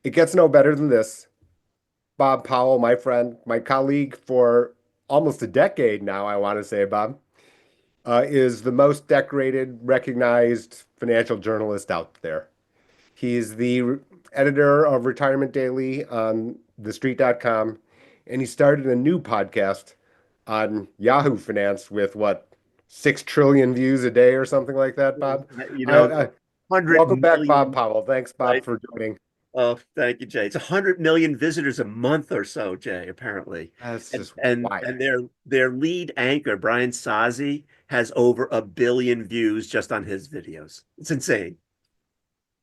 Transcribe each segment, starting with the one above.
It gets no better than this. Bob Powell, my friend, my colleague for almost a decade now, I want to say, Bob, is the most decorated, recognized financial journalist out there. He's the editor of Retirement Daily on TheStreet.com, and he started a new podcast on Yahoo Finance with what, 6 trillion views a day or something like that, Bob. You I, know, I, 100 welcome back, Bob million, Powell. Thanks, Bob, right? for joining. Oh, thank you, Jay. It's 100 million visitors a month or so, Jay, apparently. That's And just and wild. and their lead anchor, Brian Sazi, has over 1 billion views just on his videos. It's insane.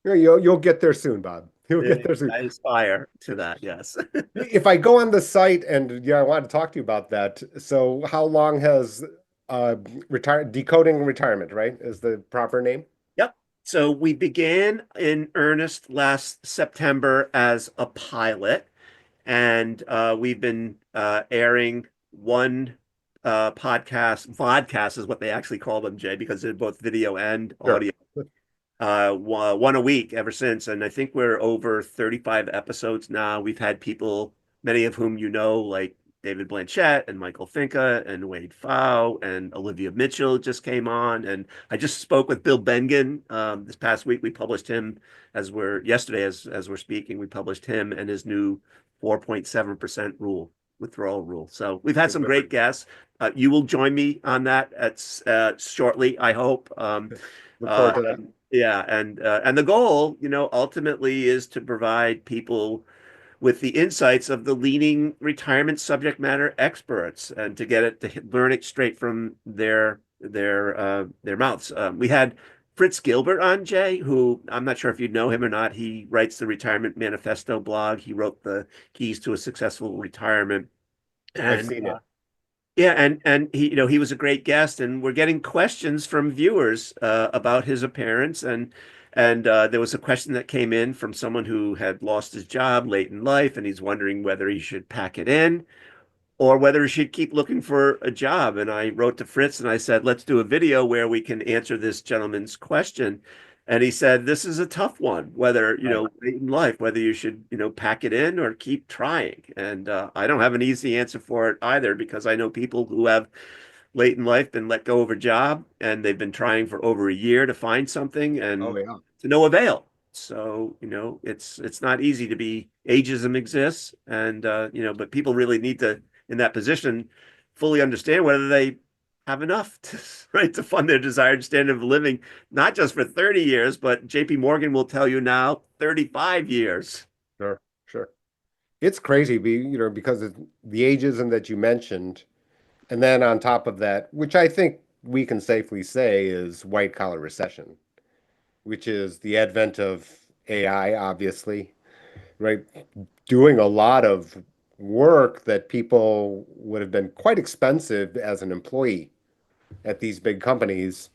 You'll get there soon, Bob. You'll Yeah, get there soon. I aspire to that, yes. If I go on the site and I want to talk to you about that. So how long has uh decoding retirement, right? Is the proper name? Yep. So we began in earnest last September as a pilot, and we've been airing one vodcast is what they actually call them, Jay, because they're both video and Sure. audio, one a week ever since. And I think we're over 35 episodes now. We've had people, many of whom you know, like David Blanchett and Michael Finca and Wade Pfau and Olivia Mitchell just came on. And I just spoke with Bill Bengen this past week. We published him yesterday, as we're speaking, we published him and his new 4.7% withdrawal rule. So we've had some great guests. You will join me on that shortly, I hope. Look Uh, forward to that. yeah, and the goal, ultimately is to provide people with the insights of the leading retirement subject matter experts and to get it to learn it straight from their mouths. We had Fritz Gilbert on, Jay, who I'm not sure if you know him or not. He writes the Retirement Manifesto blog. He wrote the Keys to a Successful Retirement. I've And seen it. yeah, and he was a great guest, and we're getting questions from viewers about his appearance, and there was a question that came in from someone who had lost his job late in life, and he's wondering whether he should pack it in or whether he should keep looking for a job. And I wrote to Fritz and I said, let's do a video where we can answer this gentleman's question. And he said, this is a tough one, whether, Right. late in life, whether you should, pack it in or keep trying. And I don't have an easy answer for it either, because I know people who have late in life been let go of a job and they've been trying for over a year to find something Oh and yeah. to no avail. So, it's not easy to be ageism exists and but people really need to in that position fully understand whether they have enough to, right, to fund their desired standard of living, not just for 30 years, but JP Morgan will tell you now 35 years. Sure. Sure. It's crazy, because of the ageism that you mentioned, and then on top of that, which I think we can safely say is white collar recession, which is the advent of AI, obviously, right? Doing a lot of work that people would have been quite expensive as an employee at these big companies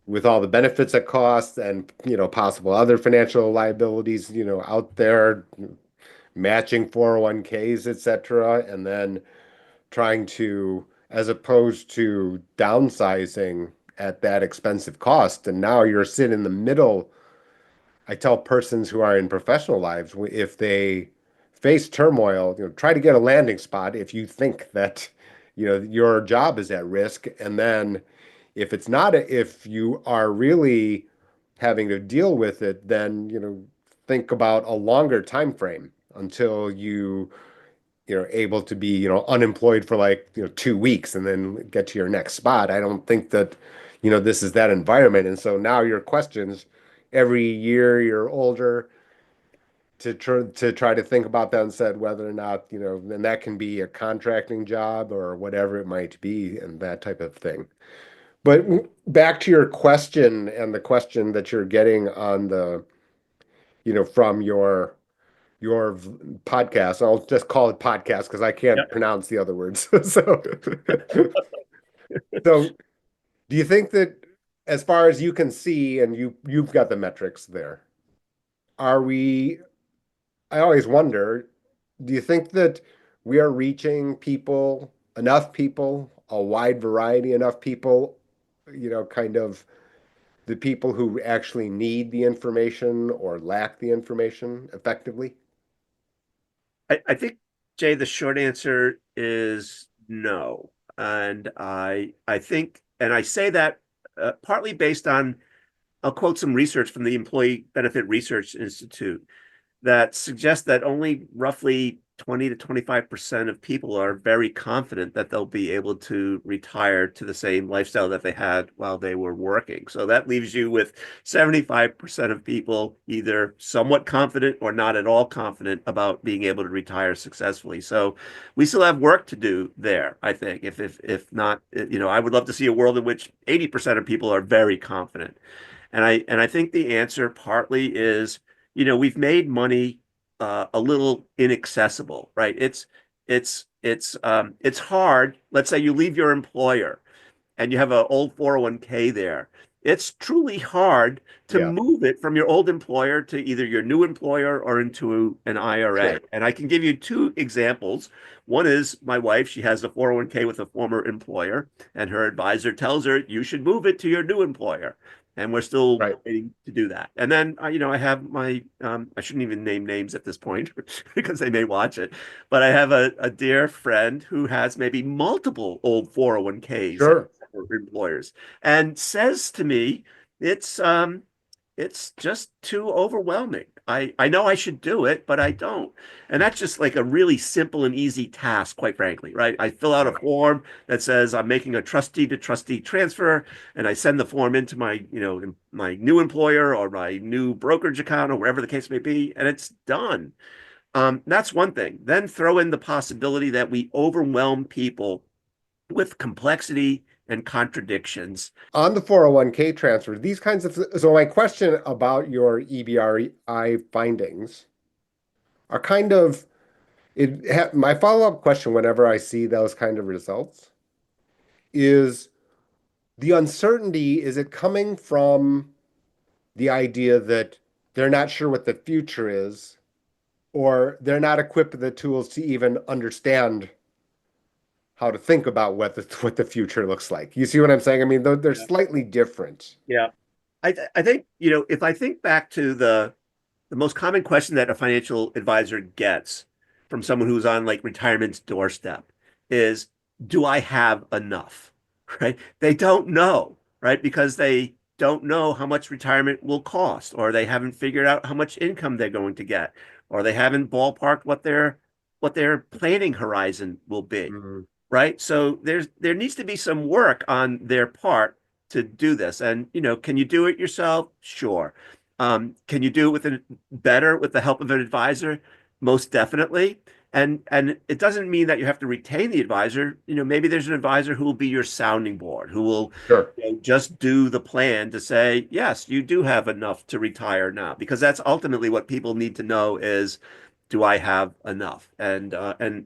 with all the benefits it costs and, possible other financial liabilities, out there, matching 401ks, et cetera, and then trying to, as opposed to downsizing at that expensive cost. And now you're sitting in the middle. I tell persons who are in professional lives, if they face turmoil, try to get a landing spot if you think that, your job is at risk. And then if it's not, if you are really having to deal with it, then, think about a longer time frame until you're able to be, unemployed for like, 2 weeks and then get to your next spot. I don't think that, this is that environment. And so now your questions every year you're older to try to think about that and said whether or not, and that can be a contracting job or whatever it might be and that type of thing. But back to your question and the question that you're getting on the, from your podcast. I'll just call it podcast because I can't Yep. pronounce the other words. So, so do you think that as far as you can see, and you've got the metrics there, are we, I always wonder, do you think that we are reaching people, enough people, a wide variety, enough people, kind of the people who actually need the information or lack the information effectively? I think, Jay, the short answer is no. And I think, and I say that partly based on, I'll quote some research from the Employee Benefit Research Institute that suggests that only roughly 20 to 25% of people are very confident that they'll be able to retire to the same lifestyle that they had while they were working. So that leaves you with 75% of people either somewhat confident or not at all confident about being able to retire successfully. So we still have work to do there, I think. If not, I would love to see a world in which 80% of people are very confident. And I think the answer partly is, we've made money a little inaccessible, right? It's hard. Let's say you leave your employer and you have an old 401k there. It's truly hard to Yeah, move it from your old employer to either your new employer or into an IRA. sure. And I can give you two examples. One is my wife. She has a 401k with a former employer, and her advisor tells her you should move it to your new employer. And we're still Right. waiting to do that. And then, I have I shouldn't even name names at this point because they may watch it, but I have a dear friend who has maybe multiple old 401ks Sure. for employers and says to me, it's just too overwhelming. I know I should do it, but I don't. And that's just like a really simple and easy task, quite frankly, right? I fill out a Yeah. form that says I'm making a trustee to trustee transfer, and I send the form into my new employer or my new brokerage account or wherever the case may be, and it's done. That's one thing. Then throw in the possibility that we overwhelm people with complexity and contradictions. On the 401k transfer, these kinds of, so my question about your EBRI findings are kind of, my follow-up question whenever I see those kind of results is the uncertainty, is it coming from the idea that they're not sure what the future is, or they're not equipped with the tools to even understand how to think about what the future looks like? You see what I'm saying? I mean, they're Yeah. slightly different. Yeah. I think, if I think back to the most common question that a financial advisor gets from someone who's on like retirement's doorstep is, do I have enough? Right? They don't know, right? Because they don't know how much retirement will cost, or they haven't figured out how much income they're going to get, or they haven't ballparked what their planning horizon will be. Mhm. Right? So there needs to be some work on their part to do this. And can you do it yourself? Sure. Can you do it better with the help of an advisor? Most definitely. And it doesn't mean that you have to retain the advisor. Maybe there's an advisor who will be your sounding board, who will Sure. just do the plan to say, yes, you do have enough to retire now, because that's ultimately what people need to know is, do I have enough? And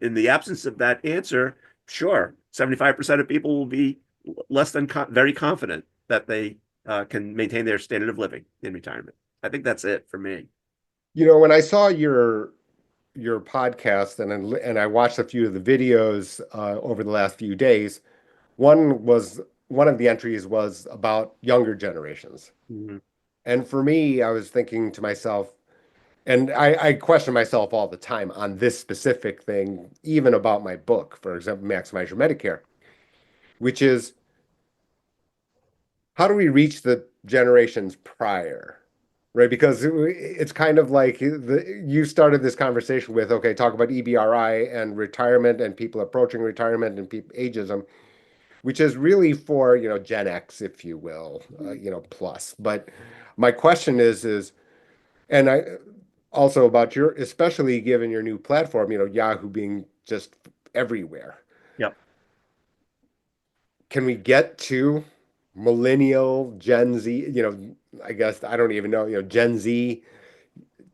in the absence of that answer, sure, 75% of people will be less than very confident that they can maintain their standard of living in retirement. I think that's it for me. When I saw your podcast and I watched a few of the videos over the last few days, one of the entries was about younger generations. Mhm. And for me, I was thinking to myself, and I question myself all the time on this specific thing, even about my book, for example, Maximize Your Medicare, which is how do we reach the generations prior? Right, because it's kind of like you started this conversation with, okay, talk about EBRI and retirement and people approaching retirement and ageism, which is really for, Gen X, if you will, plus. But my question is, and I also about especially given your new platform, Yahoo being just everywhere. Yep. Can we get to millennial, Gen Z, I guess I don't even know, Gen Z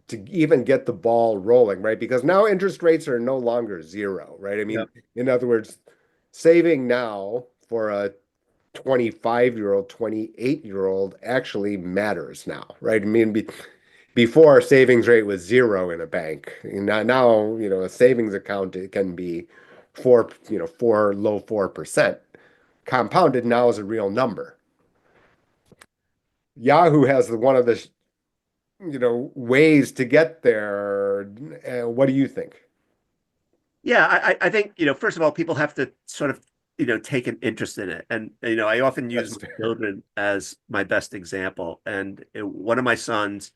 to even get the ball rolling, right? Because now interest rates are no longer zero, right? I mean, Yep. in other words, saving now for a 25-year-old, 28-year-old actually matters now, right? I mean, before savings rate was zero in a bank. Now, a savings account, it can be 4 low 4%. Compounded now is a real number. Yahoo has one of the ways to get there. What do you think? Yeah, I think, first of all, people have to sort of, take an interest in it. And, I often use That's my fair. children as my best example. And one of my sons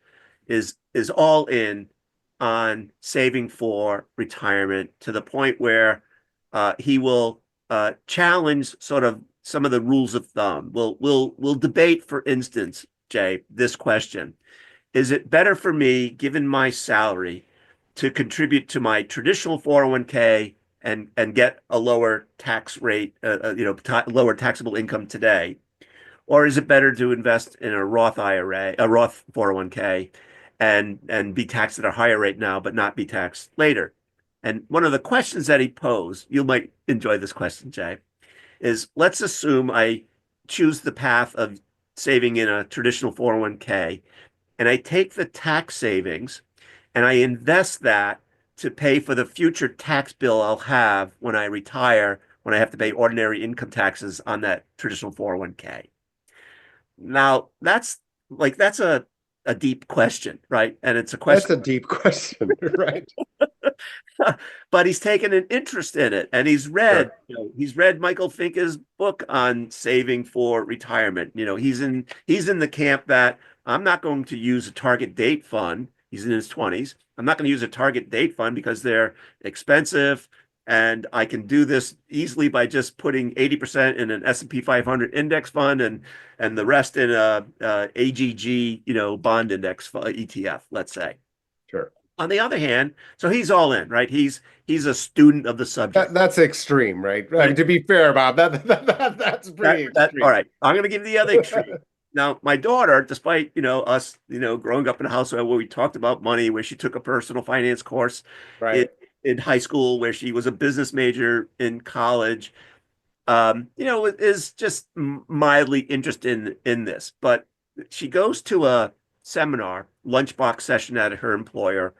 is all in on saving for retirement to the point where he will challenge sort of some of the rules of thumb. We'll debate, for instance, Jay, this question. Is it better for me, given my salary, to contribute to my traditional 401k and get a lower tax rate, lower taxable income today? Or is it better to invest in a Roth IRA, a Roth 401k, and be taxed at a higher rate now, but not be taxed later? And one of the questions that he posed, you might enjoy this question, Jay, is let's assume I choose the path of saving in a traditional 401k and I take the tax savings and I invest that to pay for the future tax bill I'll have when I retire, when I have to pay ordinary income taxes on that traditional 401k. Now, that's a deep question, right? And it's a That's question. a deep question, right? But he's taken an interest in it, and Sure. he's read Michael Finke's book on saving for retirement. He's in the camp that I'm not going to use a target date fund. He's in his 20s. I'm not going to use a target date fund because they're expensive, and I can do this easily by just putting 80% in an S&P 500 index fund and the rest in a AGG, bond index ETF, let's say. Sure. On the other hand, so he's all in, right? He's a student of the subject, That's extreme, right? I mean, right? to be fair about that, that's That pretty that all extreme. right. I'm going to give you the other extreme. Now, my daughter, despite us, growing up in a house where we talked about money, where she took a personal finance course in Right. in high school, where she was a business major in college, is just mildly interested in this. But she goes to a seminar, lunchbox session at her employer,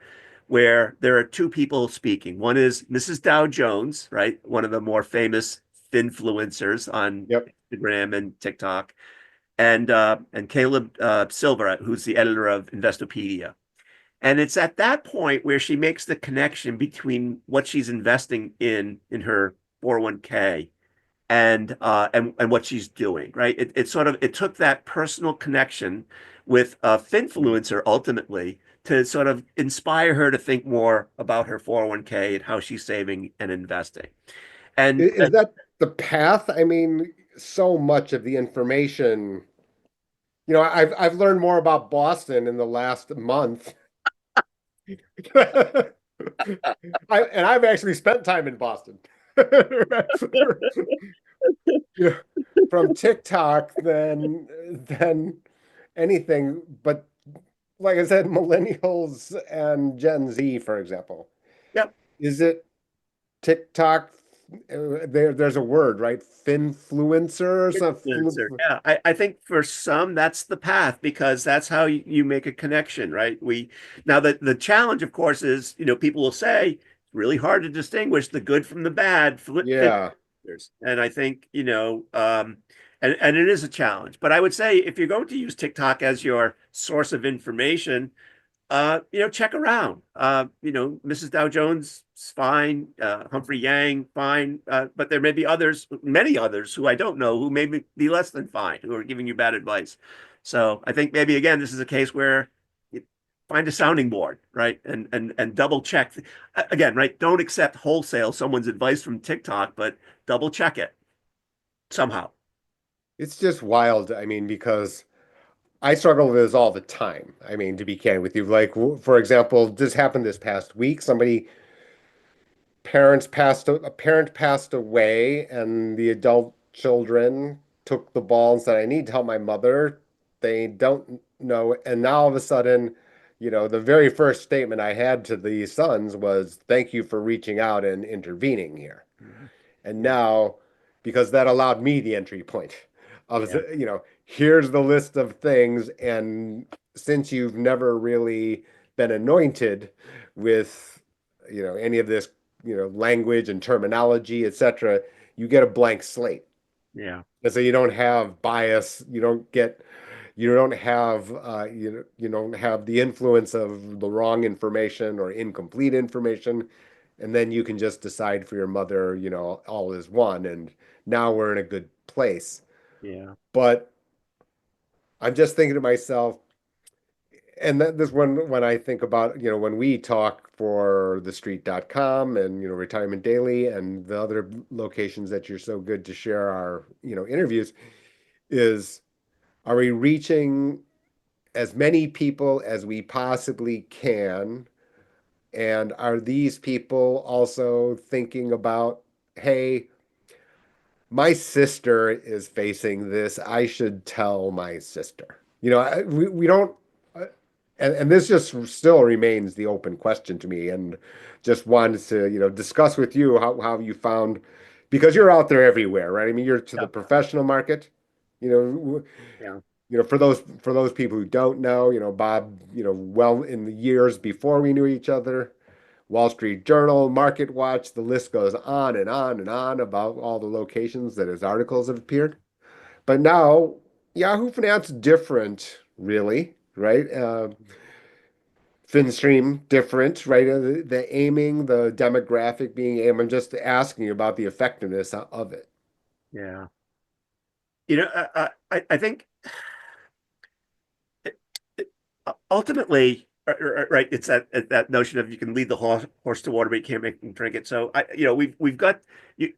where there are two people speaking. One is Mrs. Dow Jones, right? One of the more famous finfluencers on Yep. Instagram and TikTok, and Caleb Silver, who's the editor of Investopedia. And it's at that point where she makes the connection between what she's investing in her 401k and what she's doing, right? It took that personal connection with a finfluencer ultimately to sort of inspire her to think more about her 401k and how she's saving and investing. And Is that the path? I mean, so much of the information, I've learned more about Boston in the last month. I've actually spent time in Boston. You know, from TikTok than anything. But like I said, millennials and Gen Z, for example, yeah, is it TikTok? There's a word, right? Finfluencer or something. influencer. Yeah, I think for some that's the path because that's how you make a connection, right? We now the challenge, of course, is people will say it's really hard to distinguish the good from the bad Yeah. influencers, and I think and it is a challenge. But I would say if you're going to use TikTok as your source of information, check around. Mrs. Dow Jones, fine. Humphrey Yang, fine. But there may be others, many others who I don't know who may be less than fine, who are giving you bad advice. So I think maybe again, this is a case where you find a sounding board, right? And double check. Again, right? Don't accept wholesale someone's advice from TikTok, but double check it somehow. It's just wild. I mean, because I struggle with this all the time. I mean, to be candid with you, like for example, this happened this past week. A parent passed away, and the adult children took the ball and said, "I need to help my mother." They don't know, and now all of a sudden, the very first statement I had to the sons was, "Thank you for reaching out and intervening here." Mhm. And Yeah, now, because that allowed me the entry point of, yeah, here's the list of things. And since you've never really been anointed with, any of this, language and terminology, etc., you get a blank slate. yeah, And so you don't have bias. You don't get, You don't have you don't have the influence of the wrong information or incomplete information, and then you can just decide for your mother, all is one, and now we're in a good place. Yeah. But I'm just thinking to myself, and that this when I think about, when we talk for thestreet.com and, Retirement Daily and the other locations that you're so good to share our, interviews, is are we reaching as many people as we possibly can? And are these people also thinking about, hey, my sister is facing this. I should tell my sister. We don't, uh, and this just still remains the open question to me. And just wanted to, discuss with you how you found, because you're out there everywhere, right? I mean, you're to the Yeah. professional market, you know, Yeah. for those people who don't know, Bob, well in the years before we knew each other, Wall Street Journal, Market Watch, the list goes on and on and on about all the locations that his articles have appeared. But now Yahoo Finance different, really, right? FinStream different, right? The aiming, the demographic being aimed. I'm just asking you about the effectiveness of it. Yeah. I think ultimately, right, it's that notion of you can lead the horse to water, but you can't make them drink it. So we've got you,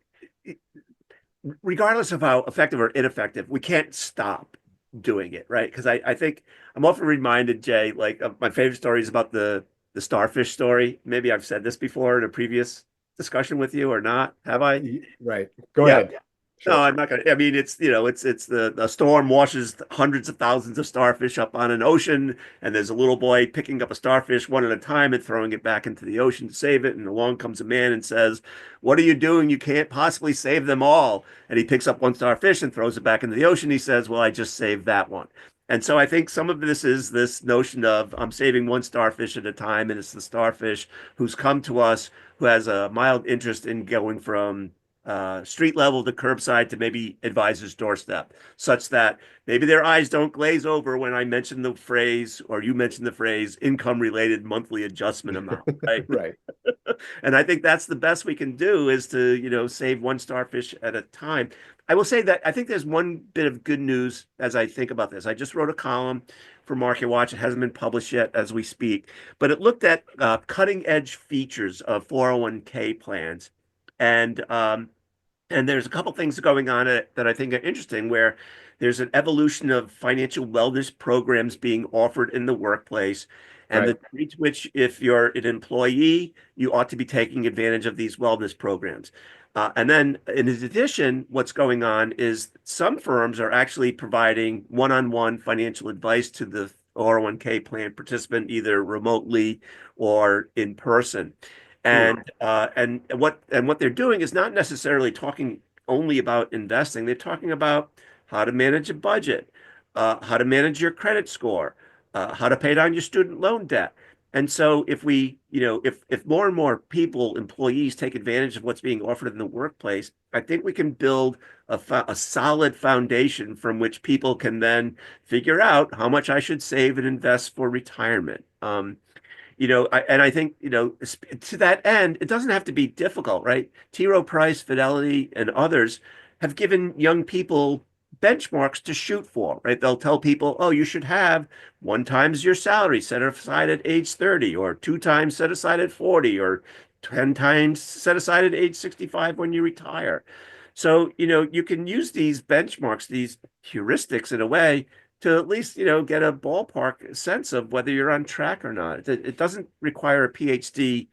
regardless of how effective or ineffective, we can't stop doing it, right? Because I think I'm often reminded, Jay, like of my favorite story is about the starfish story. Maybe I've said this before in a previous discussion with you or not. Have I? Right. Go Yeah. ahead. No, Sure. I'm not gonna. I mean, it's the storm washes hundreds of thousands of starfish up on an ocean, and there's a little boy picking up a starfish one at a time and throwing it back into the ocean to save it. And along comes a man and says, "What are you doing? You can't possibly save them all." And he picks up one starfish and throws it back into the ocean. He says, "Well, I just saved that one." And so I think some of this is this notion of I'm saving one starfish at a time, and it's the starfish who's come to us who has a mild interest in going from street level to curbside to maybe advisor's doorstep, such that maybe their eyes don't glaze over when I mention the phrase or you mention the phrase income related monthly adjustment amount, right? Right. And I think that's the best we can do is to, save one starfish at a time. I will say that I think there's one bit of good news as I think about this. I just wrote a column for Market Watch. It hasn't been published yet as we speak, but it looked at cutting edge features of 401k plans. And there's a couple things going on that I think are interesting, where there's an evolution of financial wellness programs being offered in the workplace, and the Right. degree to which, if you're an employee, you ought to be taking advantage of these wellness programs. And then, in addition, what's going on is some firms are actually providing one-on-one financial advice to the 401k plan participant, either remotely or in person. Hmm. And what they're doing is not necessarily talking only about investing. They're talking about how to manage a budget, how to manage your credit score, how to pay down your student loan debt. And so if more and more people, employees take advantage of what's being offered in the workplace, I think we can build a solid foundation from which people can then figure out how much I should save and invest for retirement. I think, to that end, it doesn't have to be difficult, right? T. Rowe Price, Fidelity, and others have given young people benchmarks to shoot for, right? They'll tell people, oh, you should have one times your salary set aside at age 30, or two times set aside at 40, or 10 times set aside at age 65 when you retire. So, you can use these benchmarks, these heuristics in a way to at least, get a ballpark sense of whether you're on track or not. It doesn't require a PhD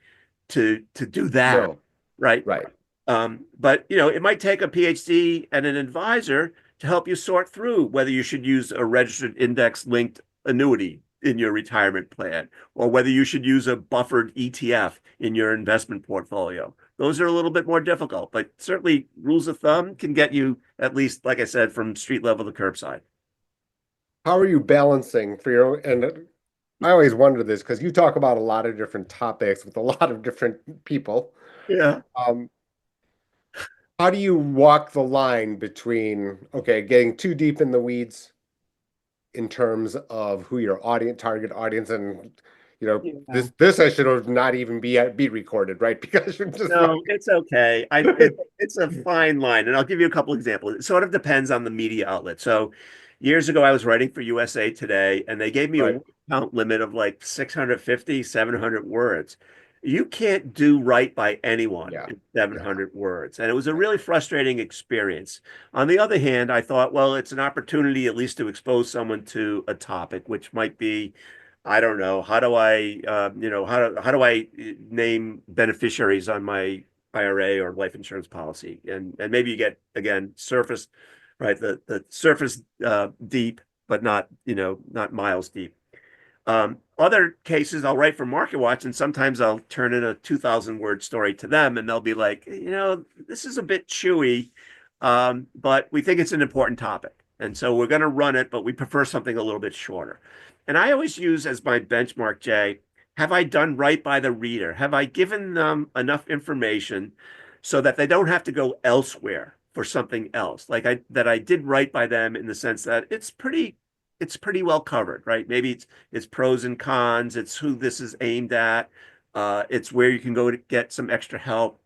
to do that, No. right? Right. But it might take a PhD and an advisor to help you sort through whether you should use a registered index linked annuity in your retirement plan, or whether you should use a buffered ETF in your investment portfolio. Those are a little bit more difficult, but certainly rules of thumb can get you, at least, like I said, from street level to curbside. How are you balancing for your, and I always wonder this because you talk about a lot of different topics with a lot of different people. Yeah. Um, how do you walk the line between, okay, getting too deep in the weeds in terms of who your audience, target audience, and Yeah. this I should have not even be recorded, right? Because you're just like, No, it's okay. It's a fine line, and I'll give you a couple examples. It sort of depends on the media outlet. So, years ago, I was writing for USA Today, and they gave me a right, word count limit of like 650, 700 words. You can't do right by anyone yeah, in yeah, 700 words, and it was a right, really frustrating experience. On the other hand, I thought, well, it's an opportunity at least to expose someone to a topic, which might be I don't know. How do I, how do I name beneficiaries on my IRA or life insurance policy? And maybe you get again surface, right? The surface deep, but not not miles deep. Other cases, I'll write for Market Watch, and sometimes I'll turn in a 2,000 word story to them, and they'll be like, this is a bit chewy, but we think it's an important topic. And so we're going to run it, but we prefer something a little bit shorter. And I always use as my benchmark, Jay, have I done right by the reader? Have I given them enough information so that they don't have to go elsewhere for something else? Like that I did right by them in the sense that it's pretty well covered, right? Maybe it's pros and cons, it's who this is aimed at, it's where you can go to get some extra help.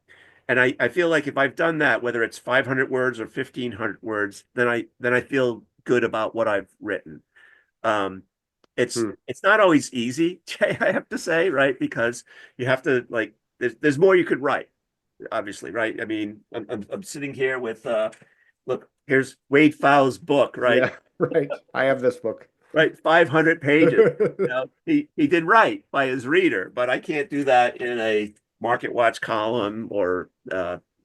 And I feel like if I've done that, whether it's 500 words or 1,500 words, then I feel good about what I've written. Um, it's hmm, it's not always easy, Jay, I have to say, right? Because you have to like there's more you could write, obviously, right? I mean, I'm sitting here with look, here's Wade Fowle's book, right? yeah, right. I have this book. Right, 500 pages. He did right by his reader, but I can't do that in a Market Watch column or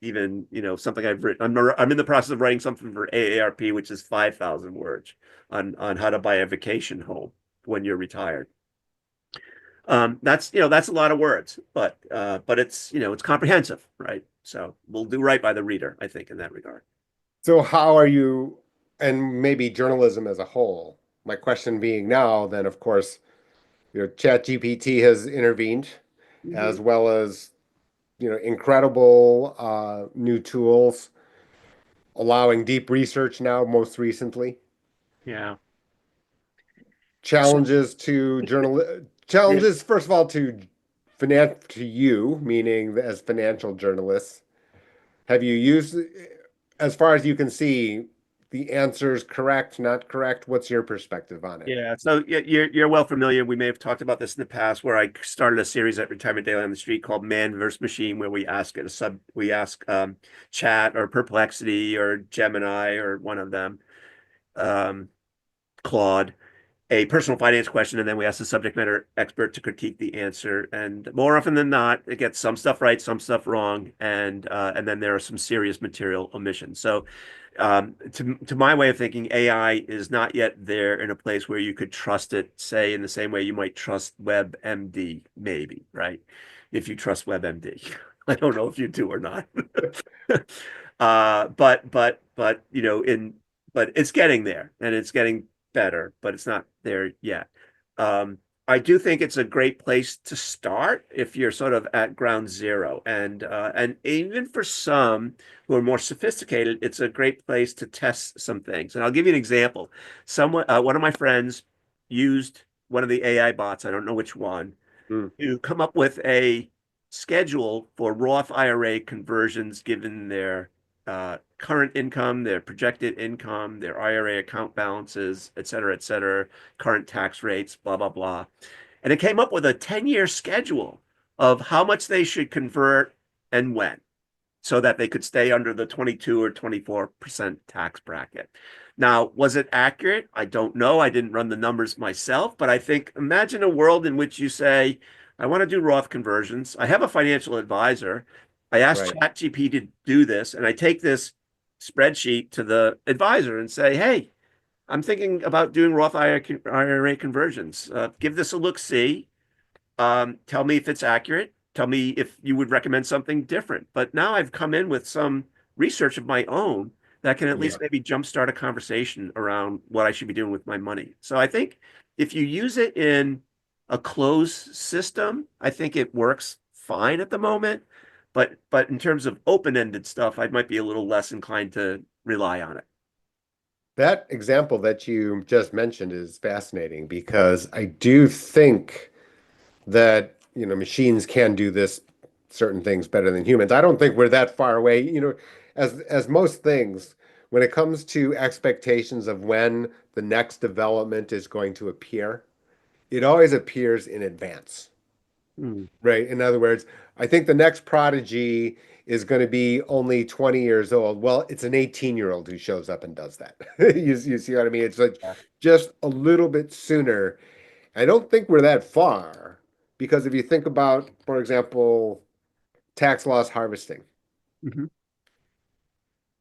even something I've written. I'm in the process of writing something for AARP, which is 5,000 words on how to buy a vacation home when you're retired. That's a lot of words, but it's comprehensive, right? So we'll do right by the reader, I think, in that regard. So how are you, and maybe journalism as a whole? My question being now, then, of course, ChatGPT has intervened, Mhm. as well as incredible new tools allowing deep research now, most recently. Yeah. So, Challenges to yeah. challenges, first of all, to you, meaning as financial journalists. Have you used, as far as you can see, the answers correct, not correct? What's your perspective on it? Yeah, so you're well familiar. We may have talked about this in the past, where I started a series at Retirement Daily on the Street called Man versus Machine, where we ask Chat or Perplexity or Gemini or one of them, um, Claude, a personal finance question, and then we ask the subject matter expert to critique the answer. And more often than not, it gets some stuff right, some stuff wrong, and then there are some serious material omissions. So, to my way of thinking, AI is not yet there in a place where you could trust it, say, in the same way you might trust WebMD, maybe, right? If you trust WebMD. I don't know if you do or not. But but it's getting there and it's getting better, but it's not there yet. Um, I do think it's a great place to start if you're sort of at ground zero, and even for some who are more sophisticated, it's a great place to test some things. And I'll give you an example. One of my friends used one of the AI bots, I don't know which one, Hmm. to come up with a schedule for Roth IRA conversions given their current income, their projected income, their IRA account balances, et cetera, current tax rates, blah, blah, blah. And it came up with a 10-year schedule of how much they should convert and when so that they could stay under the 22 or 24% tax bracket. Now, was it accurate? I don't know. I didn't run the numbers myself, but I think imagine a world in which you say, I want to do Roth conversions. I have a financial advisor. I asked Right. ChatGPT to do this, and I take this spreadsheet to the advisor and say, hey, I'm thinking about doing Roth IRA conversions. Give this a look, see. Tell me if it's accurate. Tell me if you would recommend something different. But now I've come in with some research of my own that can at Yeah. least maybe jumpstart a conversation around what I should be doing with my money. So I think if you use it in a closed system, I think it works fine at the moment. But in terms of open-ended stuff, I might be a little less inclined to rely on it. That example that you just mentioned is fascinating because I do think that, machines can do this certain things better than humans. I don't think we're that far away, as most things, when it comes to expectations of when the next development is going to appear, it always appears in advance. Hmm. Right. In other words, I think the next prodigy is going to be only 20 years old. Well, it's an 18-year-old who shows up and does that. You see what I mean? It's like Yeah. just a little bit sooner. I don't think we're that far because if you think about, for example, tax loss harvesting, Mhm.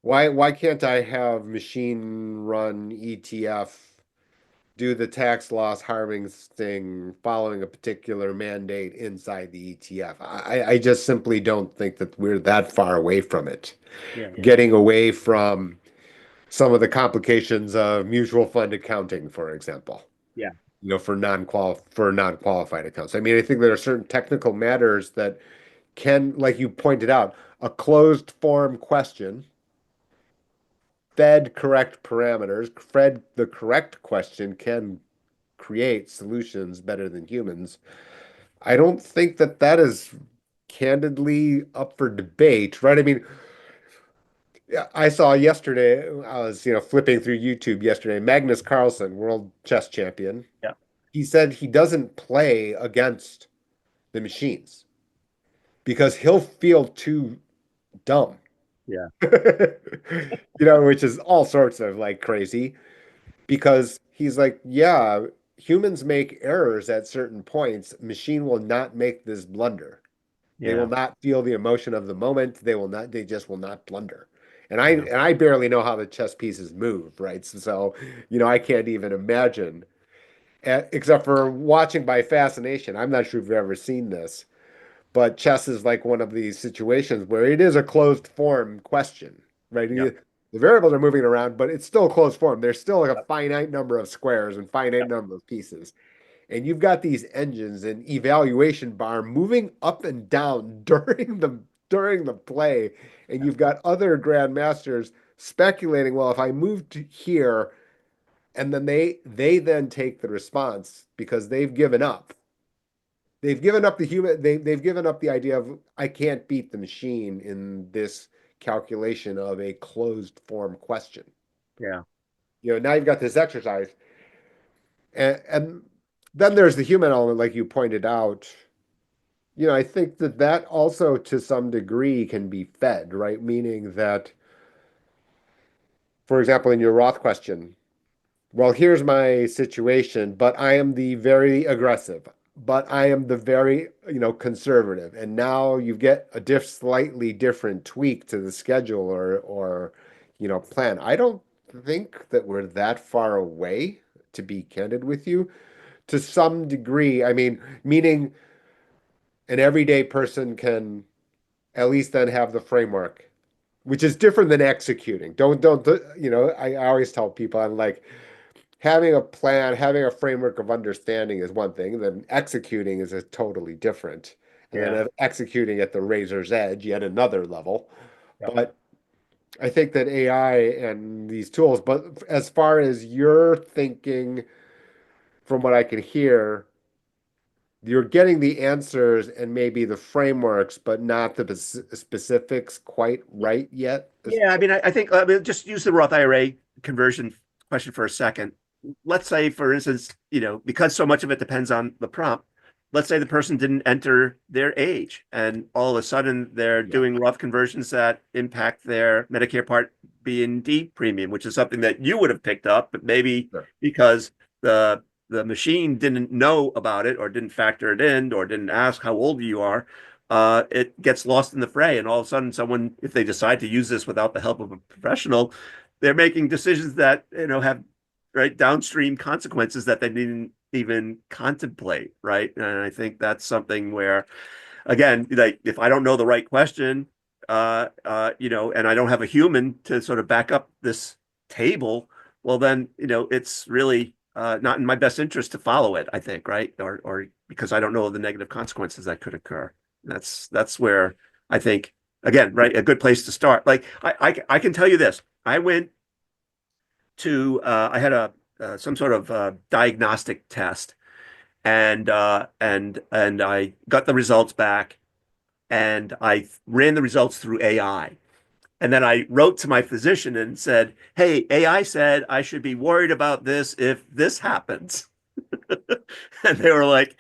why can't I have machine run ETF do the tax loss harvesting following a particular mandate inside the ETF? I just simply don't think that we're that far away from it. Yeah. Getting away from some of the complications of mutual fund accounting, for example, Yeah. for non-qualified accounts. I mean, I think there are certain technical matters that can, like you pointed out, a closed form question, fed correct parameters, fed the correct question can create solutions better than humans. I don't think that that is candidly up for debate, right? I mean, yeah, I saw yesterday, I was, flipping through YouTube yesterday, Magnus Carlsen, world chess champion. Yeah. He said he doesn't play against the machines because he'll feel too dumb. Yeah. Which is all sorts of like crazy because he's like, yeah, humans make errors at certain points. Machine will not make this blunder. They will Yeah. not feel the emotion of the moment. They just will not blunder. Yeah. And I barely know how the chess pieces move, right? So, I can't even imagine, except for watching by fascination. I'm not sure if you've ever seen this, but chess is like one of these situations where it is a closed form question, right? Yeah. The variables are moving around, but it's still closed form. There's still like a Yeah. finite number of squares and finite Yeah. number of pieces. And you've got these engines and evaluation bar moving up and down during the play. And you've got other grandmasters speculating, well, if I move to here, and then they then take the response because they've given up. They've given up the human. They've given up the idea of I can't beat the machine in this calculation of a closed form question. Yeah. Now you've got this exercise, and then there's the human element, like you pointed out. I think that that also to some degree can be fed, right? Meaning that, for example, in your Roth question, well, here's my situation, but I am the very aggressive, but I am the very, conservative. And now you get a slightly different tweak to the schedule or plan. I don't think that we're that far away, to be candid with you, to some degree. I mean, meaning an everyday person can at least then have the framework, which is different than executing. Don't, I always tell people, I'm like, having a plan, having a framework of understanding is one thing, then executing is a totally different. And then Yeah. executing at the razor's edge, yet another level. Yeah. But I think that AI and these tools, but as far as you're thinking, from what I can hear, you're getting the answers and maybe the frameworks, but not the specifics quite right yet. Yeah, I mean, I think just use the Roth IRA conversion question for a second. Let's say, for instance, because so much of it depends on the prompt. Let's say the person didn't enter their age, and all of a sudden they're Yeah. doing Roth conversions that impact their Medicare Part B and D premium, which is something that you would have picked up, but maybe Sure. because the machine didn't know about it or didn't factor it in or didn't ask how old you are, it gets lost in the fray. And all of a sudden, someone, if they decide to use this without the help of a professional, they're making decisions that, have right downstream consequences that they didn't even contemplate. Right. And I think that's something where, again, like if I don't know the right question, and I don't have a human to sort of back up this table, well, then, it's really not in my best interest to follow it, I think, right? Or because I don't know the negative consequences that could occur. That's where I think, again, right, a good place to start. Like I can tell you this. I went to I had a some sort of diagnostic test, and I got the results back, and I ran the results through AI. And then I wrote to my physician and said, "Hey, AI said I should be worried about this if this happens." And they were like,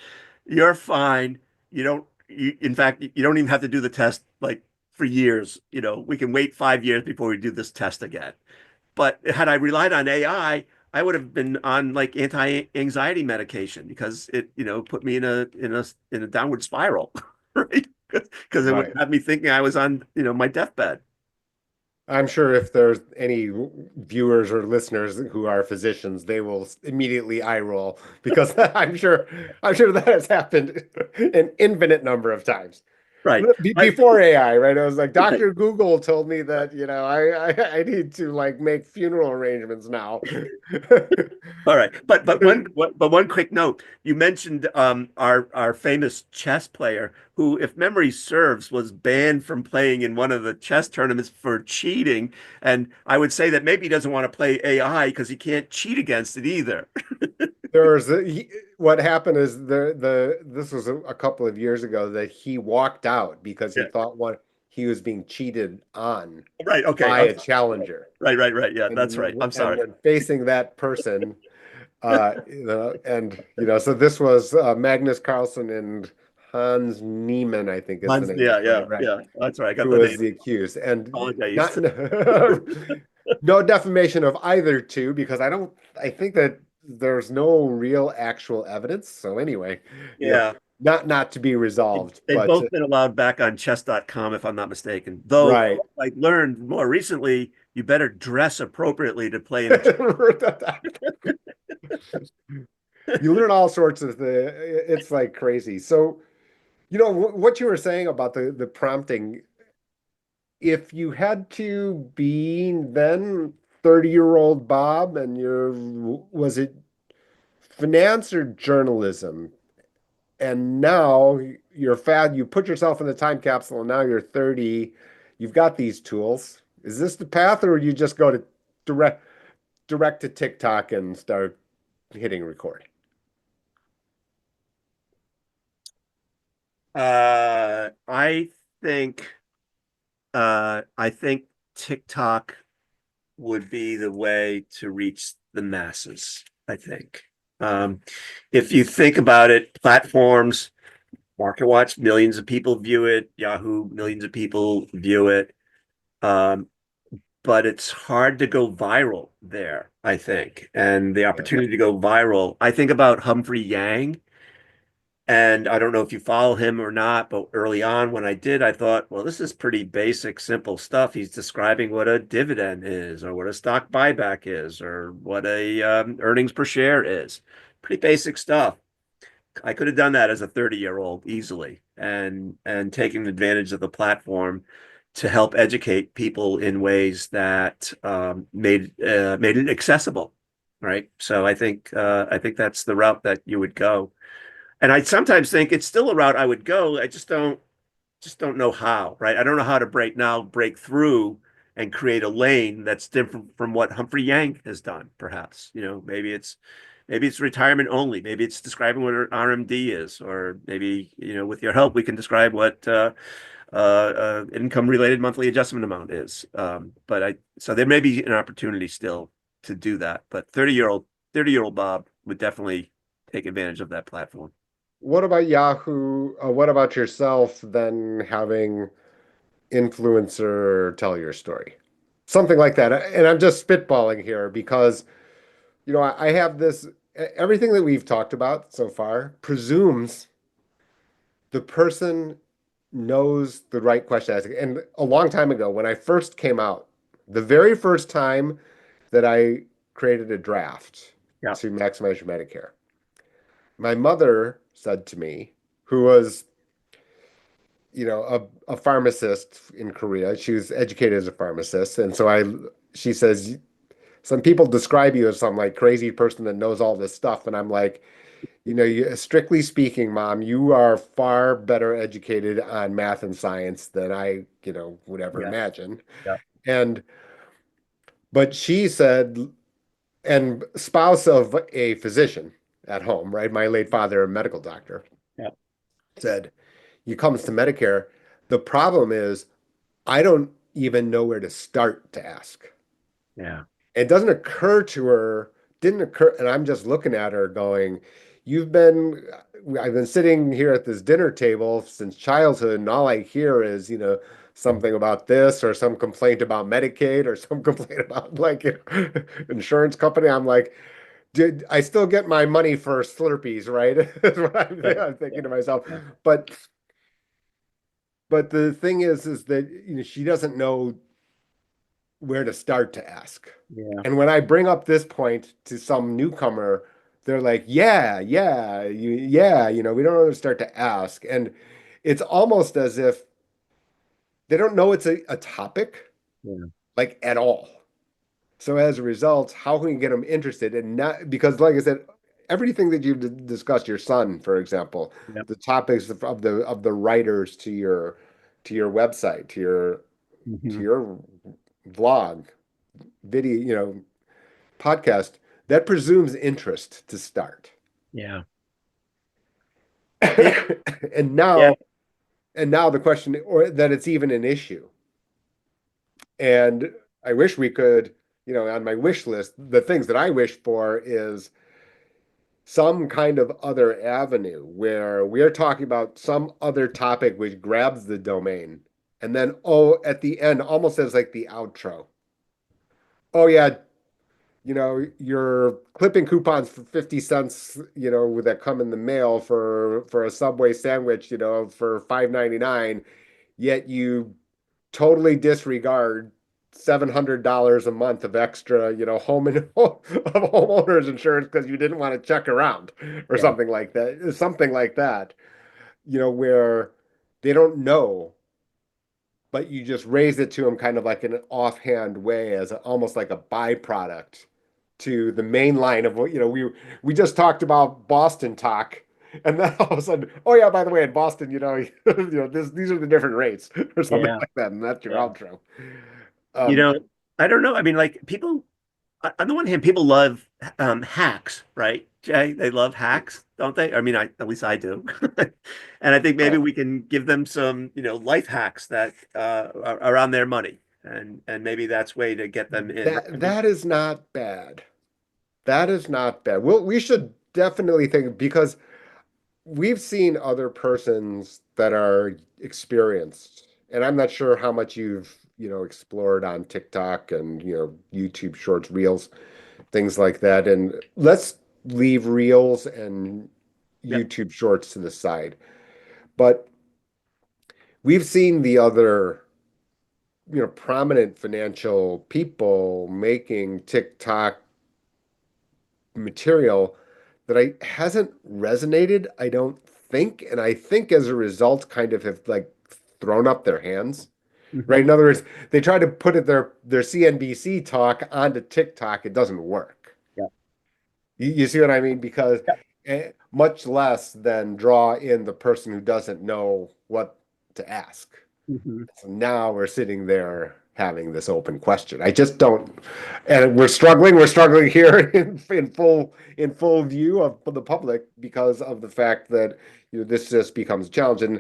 "You're fine. In fact, you don't even have to do the test like for years. We can wait 5 years before we do this test again." But had I relied on I would have been on like anti-anxiety medication because it put me in a downward spiral, right? Because it would Right. have me thinking I was on, my deathbed. I'm sure if there's any viewers or listeners who are physicians, they will immediately eye roll because I'm sure that has happened an infinite number of times. Right. I, Before AI, right? I was like, right. Dr. Google told me that, I need to like make funeral arrangements now. All right. But one quick note. You mentioned our famous chess player who, if memory serves, was banned from playing in one of the chess tournaments for cheating. And I would say that maybe he doesn't want to play AI because he can't cheat against it either. There's what happened is this was a couple of years ago that he walked out because he Yeah. thought what he was being cheated on Right. Okay. by a challenger. Right. Right. Right. Yeah. That's right. I'm And sorry. when facing that person, so this was Magnus Carlsen and Hans Niemann, I think is the Mine's, name of yeah. the player, Yeah. right? Yeah. That's right. I got Who the was name. the accused, and Apologize. not no defamation of either two because I think that there's no real actual evidence. So anyway, you know, Yeah. not to be resolved, They've but both been allowed back on chess.com, if I'm not mistaken. Though right. I learned more recently, you better dress appropriately to play in a. You learn all sorts of it's like crazy. So, what you were saying about the prompting, if you had to be then 30-year-old Bob and was it finance or journalism? And now you put yourself in the time capsule and now you're 30, you've got these tools. Is this the path or you just go to direct to TikTok and start hitting record? I think I think TikTok would be the way to reach the masses, I think. Um, if you think about it, platforms, Market Watch, millions of people view it, Yahoo, millions of people view it. Um, but it's hard to go viral there, I think. And the Yeah. opportunity to go viral, I think about Humphrey Yang. And I don't know if you follow him or not, but early on when I did, I thought, well, this is pretty basic, simple stuff. He's describing what a dividend is, or what a stock buyback is, or what a earnings per share is. Pretty basic stuff. I could have done that as a 30-year-old easily, and taking advantage of the platform to help educate people in ways that made it accessible, right? So I think that's the route that you would go. And I sometimes think it's still a route I would go. I just don't know how, right? I don't know how to break through and create a lane that's different from what Humphrey Yang has done, perhaps. Maybe it's retirement only. Maybe it's describing what an RMD is, or maybe, with your help, we can describe what income related monthly adjustment amount is. So there may be an opportunity still to do that, but 30-year old Bob would definitely take advantage of that platform. What about Yahoo? What about yourself then having influencer tell your story? Something like that. And I'm just spitballing here because, I have everything that we've talked about so far presumes the person knows the right question to ask. And a long time ago, when I first came out, the very first time that I created a draft Yeah. to maximize your Medicare, my mother said to me, who was, a pharmacist in Korea. She was educated as a pharmacist. And so she says, some people describe you as some like crazy person that knows all this stuff. And I'm like, strictly speaking, Mom, you are far better educated on math and science than I, would ever Yeah. imagine. Yeah. And, but she said, and spouse of a physician at home, right? My late father, a medical doctor, Yeah. said, "You comes to Medicare, the problem is I don't even know where to start to ask." Yeah. It doesn't occur to her, didn't occur, and I'm just looking at her going, "You've been, I've been sitting here at this dinner table since childhood, and all I hear is, something about this or some complaint about Medicaid or some complaint about like insurance company." I'm like, "Did I still get my money for Slurpees, right?" Is what Yeah. I'm Yeah. thinking to myself. Yeah. But the thing is that she doesn't know where to start to ask. Yeah. And when I bring up this point to some newcomer, they're like, "Yeah, yeah, we don't know where to start to ask." And it's almost as if they don't know it's a topic, Yeah. like at all. So as a result, how can you get them interested? And not because, like I said, everything that you've discussed, your son, for example, Yeah. the topics of the writers to your website, to Hmm. your vlog, video, podcast, that presumes interest to start. Yeah. It, And yeah. now the question, or that it's even an issue. And I wish we could, on my wish list, the things that I wish for is some kind of other avenue where we're talking about some other topic which grabs the domain. And then, oh, at the end, almost as like the outro. Oh, yeah, you're clipping coupons for 50 cents, that come in the mail for a Subway sandwich, for 5.99, yet you totally disregard $700 a month of extra, home and of homeowners insurance because you didn't want to check around or Yeah. something like that. Something like that, where they don't know, but you just raise it to them kind of like in an offhand way as almost like a byproduct to the main line of what, we just talked about Boston talk. And then all of a sudden, oh yeah, by the way, in Boston, these are the different rates or something Yeah. like that, and that's your Yeah. outro. You Um, know, I don't know. I mean, like people, on the one hand, people love hacks, right? Jay, they love hacks, don't they? I mean, at least I do. And I think maybe oh, we can give them some, life hacks that are around their money, and maybe that's way to get them in. Right? I mean, that is not bad. That is not bad. We should definitely think because we've seen other persons that are experienced, and I'm not sure how much you've, explored on TikTok and, YouTube Shorts, Reels, things like that. And let's leave Reels and yeah, YouTube Shorts to the side. But we've seen the other, prominent financial people making TikTok material that I hasn't resonated, I don't think. And I think as a result, kind of have like thrown up their hands. Right. hmm, In other words, they try to put their CNBC talk onto TikTok. It doesn't work. yeah, You see what I mean? Because yeah, much less than draw in the person who doesn't know what to ask. hmm. So now we're sitting there having this open question. I just don't, and we're struggling here in full view of the public because of the fact that this just becomes a challenge. And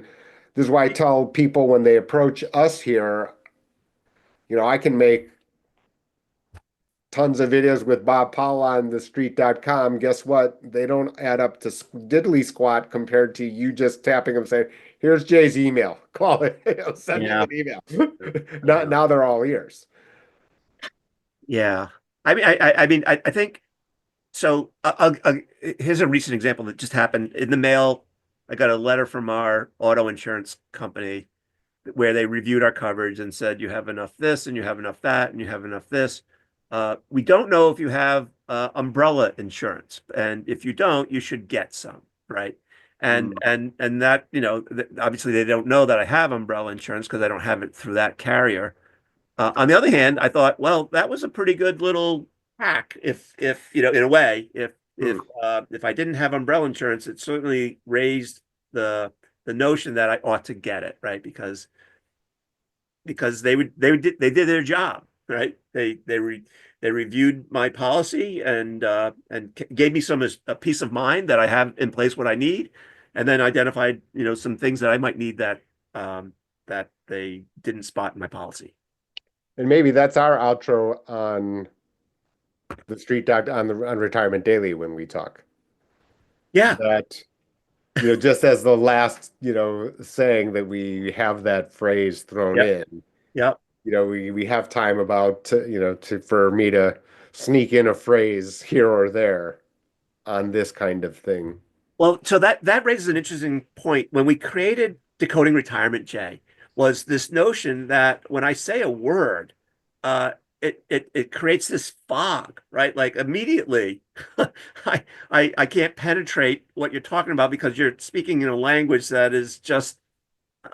this is why I tell people when they approach us here, I can make tons of videos with Bob Powell on the street.com. Guess what? They don't add up to diddly squat compared to you just tapping them saying, "Here's Jay's email. Call it. Send him Yeah, an email." I Now, know. now they're all ears. Yeah. I think so. Here's a recent example that just happened in the mail. I got a letter from our auto insurance company where they reviewed our coverage and said you have enough this and you have enough that and you have enough this. We don't know if you have umbrella insurance, and if you don't, you should get some, right? And Mm. and that obviously they don't know that I have umbrella insurance because I don't have it through that carrier. On the other hand, I thought, well, that was a pretty good little hack. If in a way, Mm. if I didn't have umbrella insurance, it certainly raised the notion that I ought to get it, right? Because they did their job. right? They reviewed my policy and gave me some a peace of mind that I have in place what I need, and then identified some things that I might need that they didn't spot in my policy. And maybe that's our outro on the Street Doctor on Retirement Daily when we talk. Yeah, That, just as the last, saying that we have that phrase thrown yep, in. yep. We have time about, for me to sneak in a phrase here or there on this kind of thing. Well, so that raises an interesting point. When we created Decoding Retirement, Jay, was this notion that when I say a word, uh, it creates this fog, right? Like immediately, I can't penetrate what you're talking about because you're speaking in a language that is just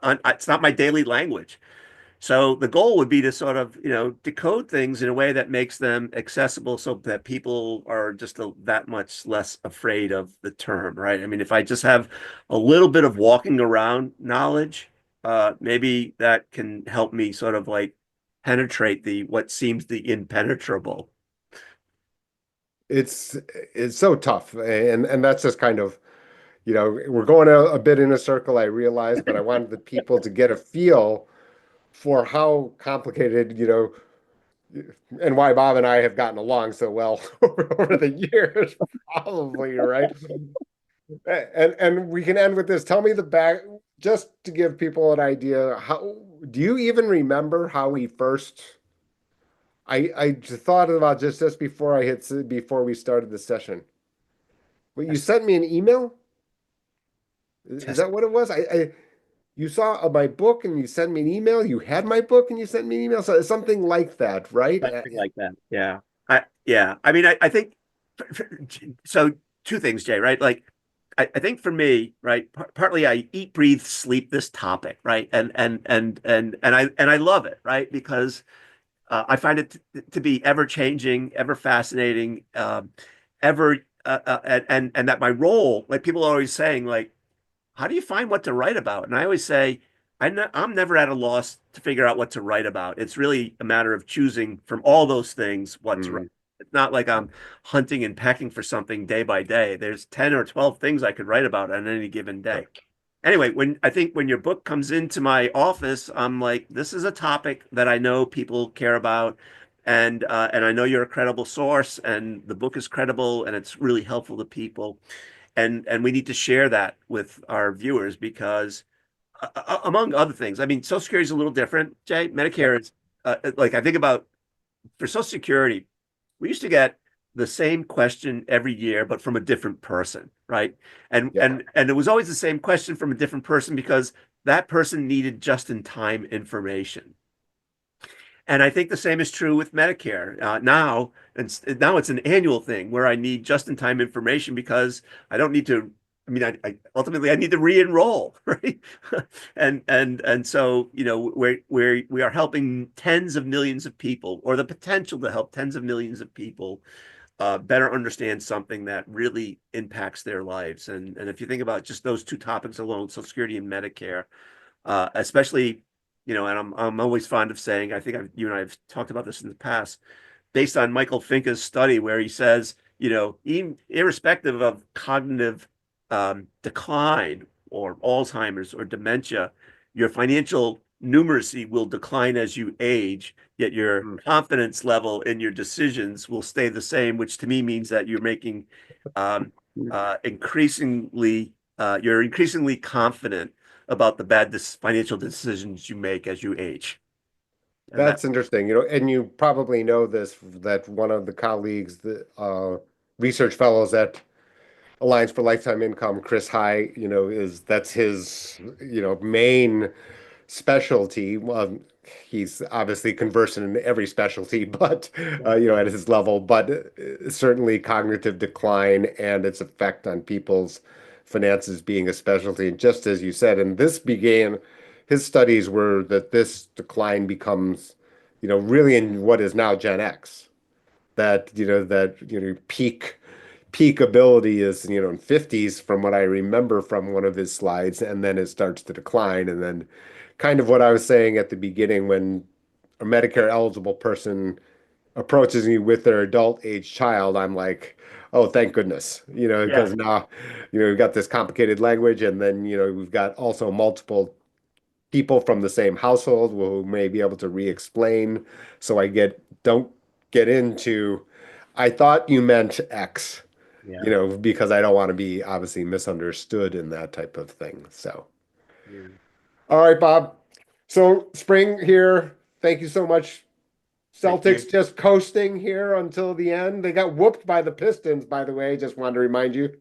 it's not my daily language. So the goal would be to sort of, decode things in a way that makes them accessible so that people are just that much less afraid of the term, right? I mean, if I just have a little bit of walking around knowledge, maybe that can help me sort of like penetrate the what seems the impenetrable. It's it's so tough, and that's just kind of, we're going a bit in a circle, I realize, but I wanted the people to get a feel for how complicated, and why Bob and I have gotten along so well over the years, probably, right? And we can end with this. Tell me the back, just to give people an idea. How do you even remember how we first? I just thought about just before before we started the session. Well, you Test, sent me an email. Is test, that what it was? You saw my book and you sent me an email. You had my book and you sent me an email. So something like that, right? something like that. Yeah. Yeah. I mean, I think so. Two things, Jay, right? Like, I think for me, right, partly I eat, breathe, sleep this topic, right, and I love it, right, because I find it to be ever changing, ever fascinating, ever and that my role, like people are always saying, like, how do you find what to write about? And I always say, I'm never at a loss to figure out what to write about. It's really a matter of choosing from all those things what to write. Mm, It's not like I'm hunting and pecking for something day by day. There's 10 or 12 things I could write about on any given day. sure. Anyway, when I think when your book comes into my office, I'm like, this is a topic that I know people care about, and I know you're a credible source, and the book is credible, and it's really helpful to people, and we need to share that with our viewers because, among other things, I mean, Social Security is a little different. Jay, Yep. Medicare is like I think about for Social Security, we used to get the same question every year, but from a different person, right? And Yeah. and and it was always the same question from a different person because that person needed just-in-time information. And I think the same is true with Medicare now. And now it's an annual thing where I need just-in-time information because I don't need to. I mean, I ultimately I need to re-enroll, right? And so we are helping tens of millions of people, or the potential to help tens of millions of people better understand something that really impacts their lives. And if you think about just those two topics alone, Social Security and Medicare, especially, and I'm always fond of saying, I think you and I have talked about this in the past, based on Michael Finke's study, where he says, even irrespective of cognitive decline or Alzheimer's or dementia, your financial numeracy will decline as you age, yet your Mm. confidence level in your decisions will stay the same, which to me means that you're making um, you're increasingly confident about the bad financial decisions you make as you age. And that, That's interesting. And you probably know this, that one of the colleagues, the research fellows at Alliance for Lifetime Income, Chris High, is that's his, main specialty. He's obviously conversant in every specialty, but at his level, but certainly cognitive decline and its effect on people's finances being a specialty. And just as you said, and this began, his studies were that this decline becomes, really in what is now Gen X, that peak ability is in 50s from what I remember from one of his slides, and then it starts to decline, and then kind of what I was saying at the beginning when a Medicare eligible person approaches me with their adult age child, I'm like, oh, thank goodness, Yeah. because now, we've got this complicated language, and then, we've got also multiple people from the same household who may be able to re-explain. So don't get into, I thought you meant X, Yeah. because I don't want to be obviously misunderstood in that type of thing. So, Yeah. all right, Bob. So spring here. Thank you so much. Thank you. Celtics just coasting here until the end. They got whooped by the Pistons, by the way. Just wanted to remind you.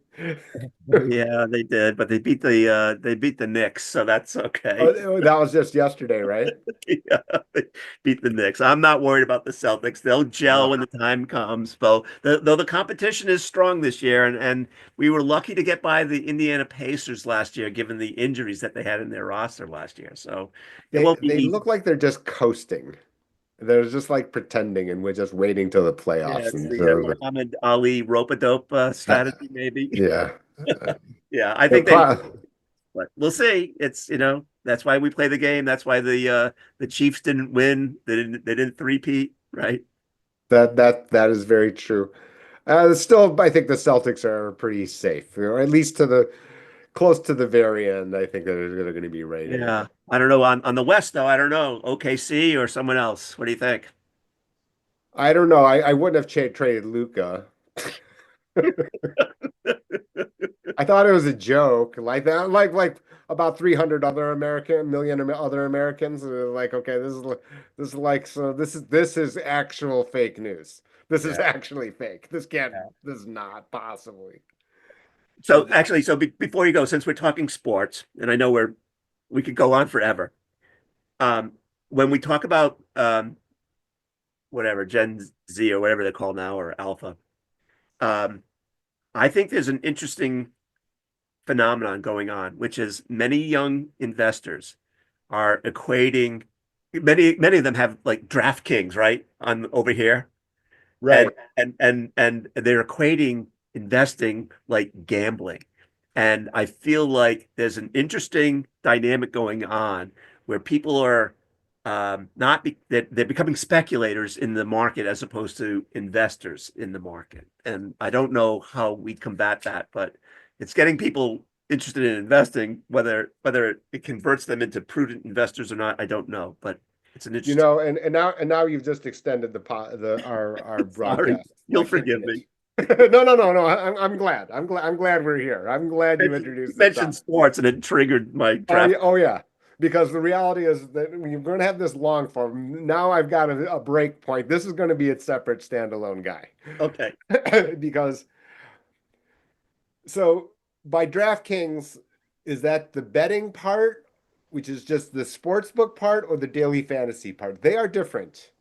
Yeah, they did, but they beat the Knicks, so that's okay. Oh, that was just yesterday, right? Yeah, they beat the Knicks. I'm not worried about the Celtics. They'll gel No. when the time comes. Though the competition is strong this year, and we were lucky to get by the Indiana Pacers last year, given the injuries that they had in their roster last year. So it They won't be they easy. look like they're just coasting. They're just like pretending, and we're just waiting till the Yeah, playoffs. it's And the so, Muhammad Ali rope-a-dope strategy, maybe. yeah, Yeah, I they're think they pro will, but we'll see. That's why we play the game. That's why the Chiefs didn't win. They didn't three-peat, right? that is very true. Still, I think the Celtics are pretty safe, at least to the close to the very end. I think they're going to be right in it. Yeah. I don't know. On the West, though, I don't know. OKC or someone else. What do you think? I don't know. I wouldn't have traded Luca. I thought it was a joke, like that, like about 300 other other Americans. Like, okay, this is like so. This is actual fake news. This is Yeah. actually fake. Yeah. This is not possibly. So actually, before you go, since we're talking sports, and I know we could go on forever. Um, when we talk about whatever Gen Z or whatever they're called now or Alpha, um, I think there's an interesting phenomenon going on, which is many young investors are equating many of them have like DraftKings, right? On over here. And Right. and they're equating investing like gambling. And I feel like there's an interesting dynamic going on where people are not be, they're becoming speculators in the market as opposed to investors in the market. And I don't know how we combat that, but it's getting people interested in investing. Whether it converts them into prudent investors or not, I don't know. But it's an interesting. And now you've just extended our Sorry, broadcast you'll like forgive 15 me. minutes. No. I'm glad. I'm glad we're here. I'm glad you You introduced this mentioned topic. sports and it triggered my Oh draft. yeah, oh yeah. Because the reality is that we're going to have this long form. Now I've got a break point. This is going to be its separate standalone guy. Okay. Because so by DraftKings, is that the betting part, which is just the sports book part, or the daily fantasy part? They are different,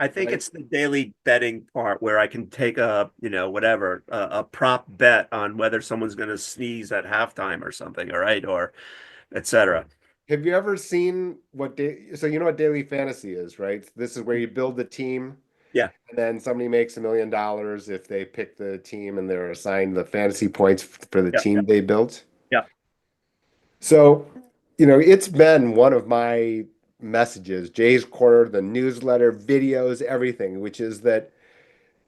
I think right? it's the daily betting part where I can take whatever, a prop bet on whether someone's going to sneeze at halftime or something, all right, or et cetera. Have you ever seen so you know what daily fantasy is, right? This is where you build the team Yeah, and then somebody makes $1 million if they pick the team and they're assigned the fantasy points for the yeah, yeah, team they built. yeah. So, it's been one of my messages, Jay's Quarter, the newsletter, videos, everything, which is that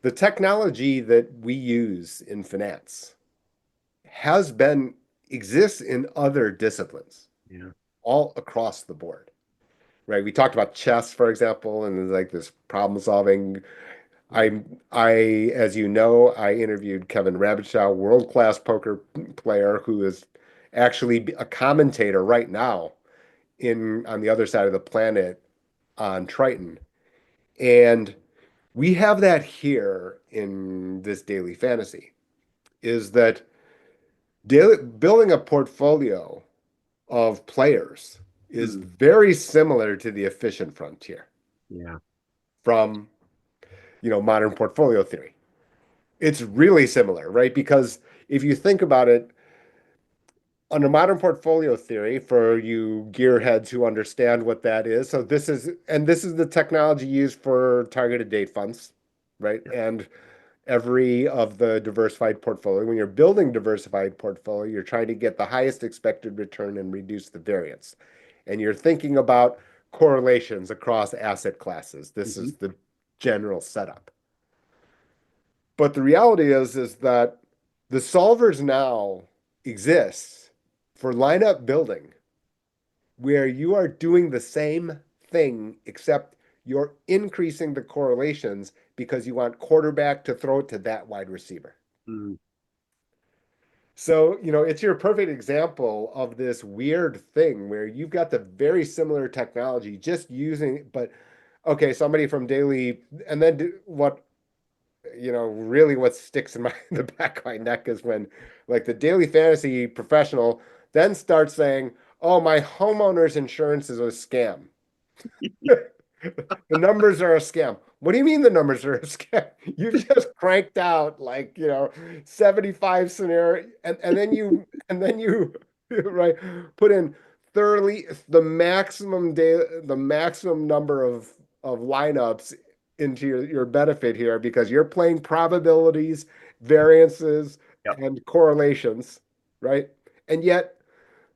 the technology that we use in finance has been exists in other disciplines Yeah. all across the board, right? We talked about chess, for example, and like this problem solving. As you know, I interviewed Kevin Rabitschow, world-class poker player who is actually a commentator right now in on the other side of the planet on Triton. And we have that here in this daily fantasy is that building a portfolio of players is Hmm. very similar to the efficient frontier Yeah. from, modern portfolio theory. It's really similar, right? Because if you think about it, under modern portfolio theory, for you gearheads who understand what that is, so this is the technology used for targeted date funds, right? Yeah. And every of the diversified portfolio, when you're building diversified portfolio, you're trying to get the highest expected return and reduce the variance. And you're thinking about correlations across asset classes. This Hmm. is the general setup. But the reality is that the solvers now exist for lineup building where you are doing the same thing, except you're increasing the correlations because you want quarterback to throw it to that wide receiver. Mm. So, it's your perfect example of this weird thing where you've got the very similar technology just using, but okay, somebody from daily, and then really what sticks in my the back of my neck is when like the daily fantasy professional then starts saying, "Oh, my homeowner's insurance is a scam." The numbers are a scam. What do you mean the numbers are a scam? You've just cranked out like, 75 scenario and then you right put in thoroughly the maximum number of lineups into your benefit here because you're playing probabilities, variances, Yep. and correlations, right? And yet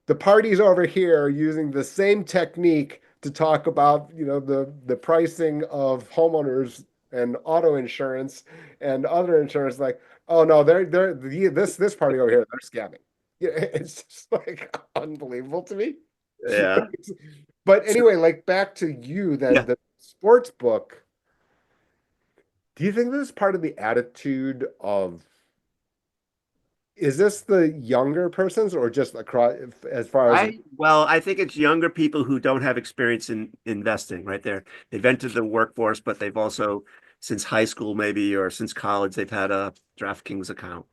the parties over here are using the same technique to talk about, the pricing of homeowners and auto insurance and other insurance. Like, oh no, this party over here, they're scamming. Yeah, it's just like unbelievable to me. Yeah. But So, anyway, like back to you then, yeah. the sports book. Do you think this is part of the attitude of, is this the younger persons or just across as far as, I think it's younger people who don't have experience in investing, right there. They've entered the workforce, but they've also, since high school maybe, or since college, they've had a DraftKings account.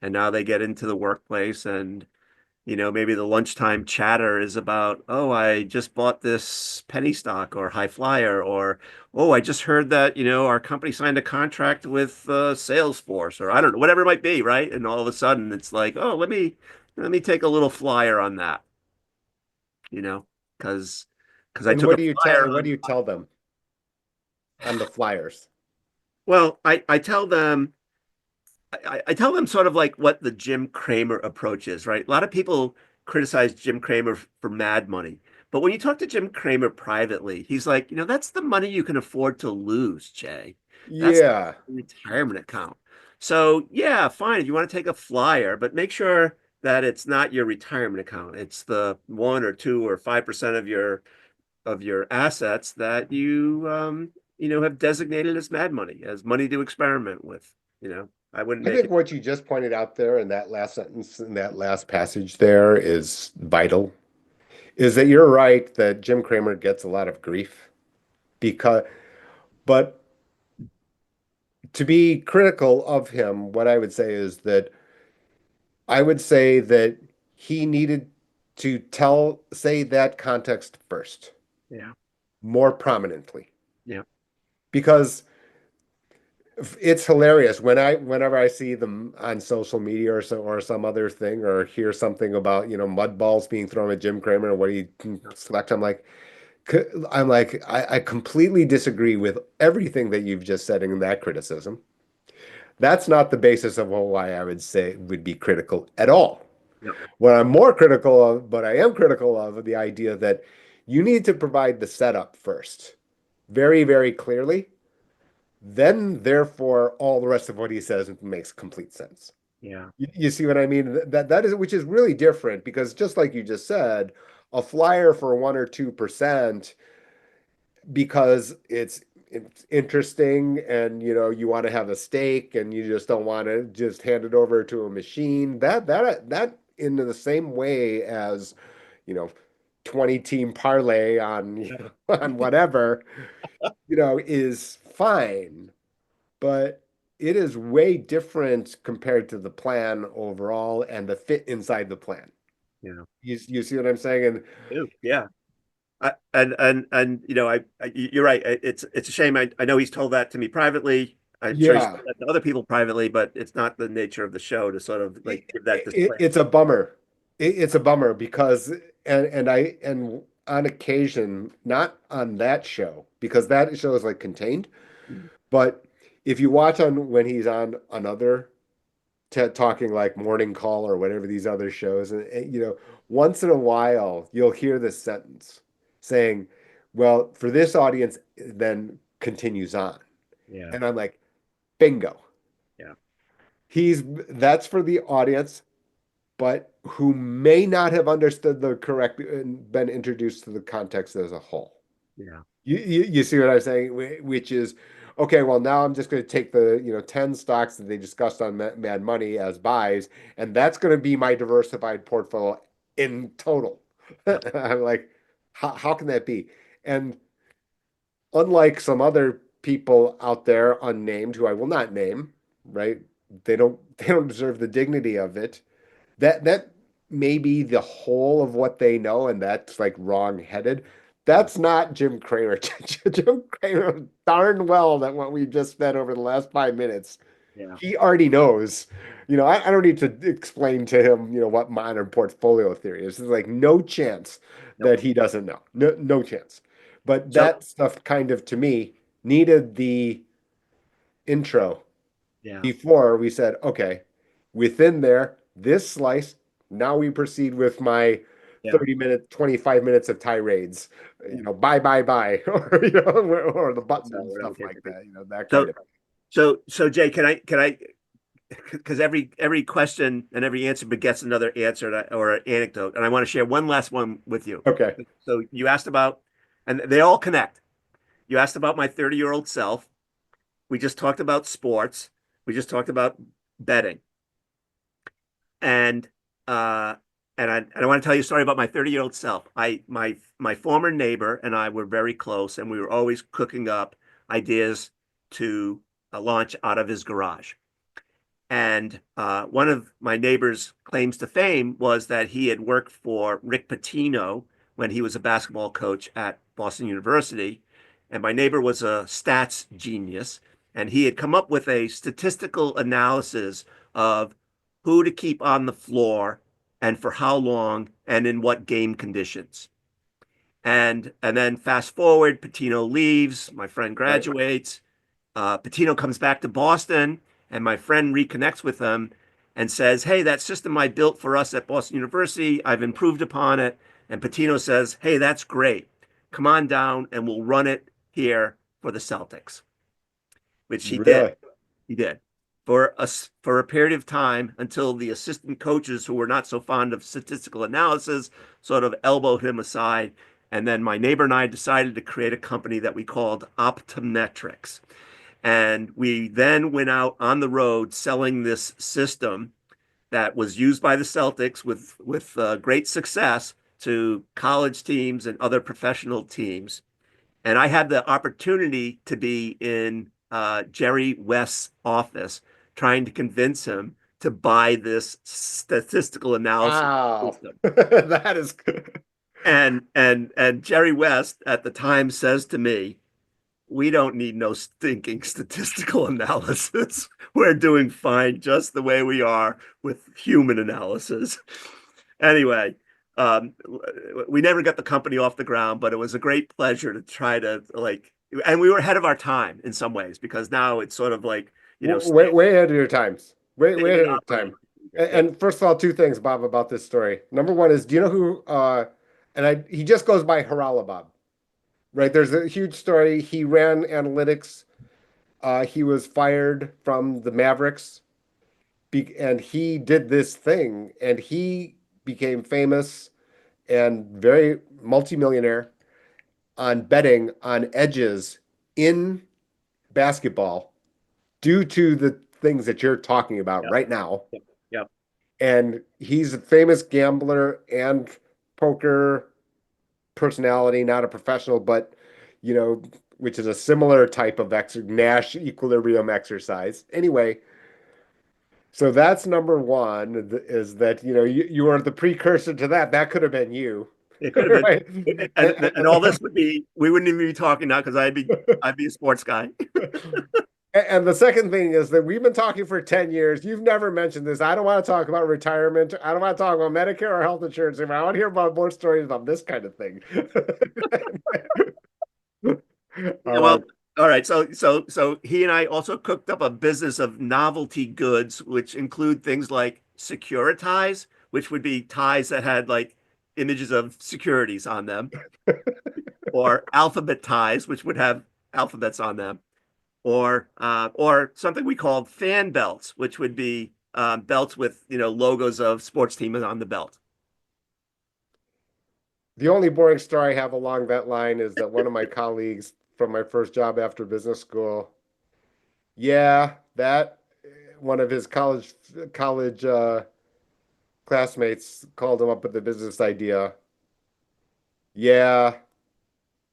And now they get into the workplace and, maybe the lunchtime chatter is about, oh, I just bought this penny stock or high flyer, or, oh, I just heard that, our company signed a contract with Salesforce, or I don't know, whatever it might be, right? And all of a sudden it's like, oh, let me take a little flyer on that, you know, because I and took a flyer what on. do you tell them on the flyers? Well, I tell them I tell them sort of like what the Jim Cramer approach is, right? A lot of people criticize Jim Cramer for mad money. But when you talk to Jim Cramer privately, he's like, that's the money you can afford to lose, Jay. That's Yeah. the retirement account. So, yeah, fine if you want to take a flyer, but make sure that it's not your retirement account. It's the 1 or 2 or 5% of your assets that you have designated as mad money, as money to experiment with. I wouldn't I make think it. what you just pointed out there in that last sentence, in that last passage there is vital, is that you're right that Jim Cramer gets a lot of grief because, but to be critical of him, what I would say is that I would say that he needed to say that context first, Yeah, more prominently, yeah, because it's hilarious whenever I see them on social media or some other thing or hear something about mud balls being thrown at Jim Cramer and what he can select. I completely disagree with everything that you've just said in that criticism. That's not the basis of why I would say would be critical at all. yeah, What I'm more critical of, but I am critical of the idea that you need to provide the setup first, very, very clearly. Then, therefore, all the rest of what he says makes complete sense. yeah, You see what I mean? That is, which is really different because just like you just said, a flyer for 1 or 2% because it's interesting and you want to have a stake and you just don't want to just hand it over to a machine. That in the same way as, you know, 20 team parlay on on whatever, is fine, but it is way different compared to the plan overall and the fit inside the plan. yeah. You see what I'm saying? And Ew, yeah. And you're right. It's a shame. I know he's told that to me privately. I'm sure he's yeah, told that to other people privately, but it's not the nature of the show to sort of like give that display. it's a bummer. It's a bummer because and on occasion, not on that show because that show is like contained, but if you watch on when he's on another talking like Morning Call or whatever these other shows, and once in a while you'll hear this sentence saying, Well, for this audience, then continues on. Yeah. And I'm like, bingo. Yeah. That's for the audience, but who may not have understood the correct and been introduced to the context as a whole. Yeah. You see what I'm saying? Which is, okay, well, now I'm just going to take the, 10 stocks that they discussed on Mad Money as buys, and that's going to be my diversified portfolio in total. Yeah. I'm like, how can that be? And unlike some other people out there unnamed who I will not name, right? They don't deserve the dignity of it. That may be the whole of what they know, and that's like wrong-headed. Yeah. That's not Jim Cramer. Jim Cramer darn well that what we just spent over the last 5 minutes, Yeah. he already knows. I don't need to explain to him, what modern portfolio theory is. There's like no chance Nope. that he doesn't know. No, no chance. But So, that stuff kind of to me needed the intro yeah. before we said, okay, within there, this slice, now we proceed with my Yeah. 30 minute, 25 minutes of tirades, Yeah. bye, bye, bye, or, or the button So and whatever the stuff case like may be. that, that kind So, of. so Jay, can I, because every question and every answer begets another answer or an anecdote, and I want to share one last one with you. Okay. So you asked about, and they all connect. You asked about my 30-year-old self. We just talked about sports. We just talked about betting. And uh and I want to tell you a story about my 30-year-old self. My former neighbor and I were very close, and we were always cooking up ideas to launch out of his garage. And one of my neighbor's claims to fame was that he had worked for Rick Pitino when he was a basketball coach at Boston University. And my neighbor was a stats genius. And he had come up with a statistical analysis of who to keep on the floor and for how long and in what game conditions. And then fast forward, Pitino leaves, my friend Right. graduates, Patino comes back to Boston, and my friend reconnects with him and says, "Hey, that system I built for us at Boston University, I've improved upon it." And Patino says, "Hey, that's great. Come on down, and we'll run it here for the Celtics," which he did. Really? He did for a period of time until the assistant coaches, who were not so fond of statistical analysis, sort of elbowed him aside. And then my neighbor and I decided to create a company that we called Optometrics. And we then went out on the road selling this system that was used by the Celtics with great success to college teams and other professional teams. And I had the opportunity to be in Jerry West's office trying to convince him to buy this statistical analysis Wow. system. That is good. And Jerry West at the time says to me, "We don't need no stinking statistical analysis. We're doing fine just the way we are with human analysis." Anyway, um, we never got the company off the ground, but it was a great pleasure to try to and we were ahead of our time in some ways because now it's sort of like, Way, way ahead of your times. Way standard ahead of operating time. procedure. And, Yeah. and first of all, two things, Bob, about this story. Number one is, do you know who? He just goes by Haralabob, right? There's a huge story. He ran analytics. He was fired from the Mavericks, and he did this thing, and he became famous and very multimillionaire on betting on edges in basketball due to the things that you're talking about Yep. right now. Yep. Yep. And he's a famous gambler and poker personality, not a professional, but which is a similar type of Nash equilibrium exercise. Anyway, so that's number one is that you are the precursor to that. That could have been you, It could have been, right? and all this would be, we wouldn't even be talking now because I'd be a sports guy. And the second thing is that we've been talking for 10 years. You've never mentioned this. I don't want to talk about retirement. I don't want to talk about Medicare or health insurance. I want to hear about more stories about this kind of thing. Yeah, All right. well, all right. So he and I also cooked up a business of novelty goods, which include things like securitize, which would be ties that had like images of securities on them. or alphabet ties, which would have alphabets on them, or something we call fan belts, which would be belts with logos of sports teams on the belt. The only boring story I have along that line is that one of my colleagues from my first job after business school, yeah, that one of his college classmates called him up with the business idea. Yeah,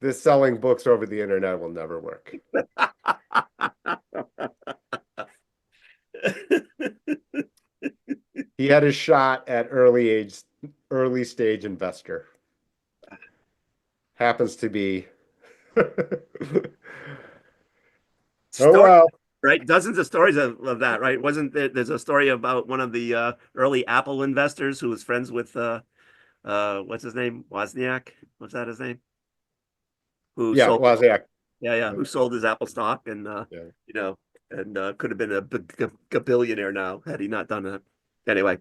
this selling books over the internet will never work. He had a shot at early stage investor. Happens to be. Oh Story, well. right? Dozens of stories of that, right? Wasn't there, there's a story about one of the early Apple investors who was friends with what's his name? Wozniak? Was that his name? Who Yeah, sold Wozniak. yeah, who sold his Apple stock and Yeah. you know, and could have been a billionaire now had he not done that. Anyway,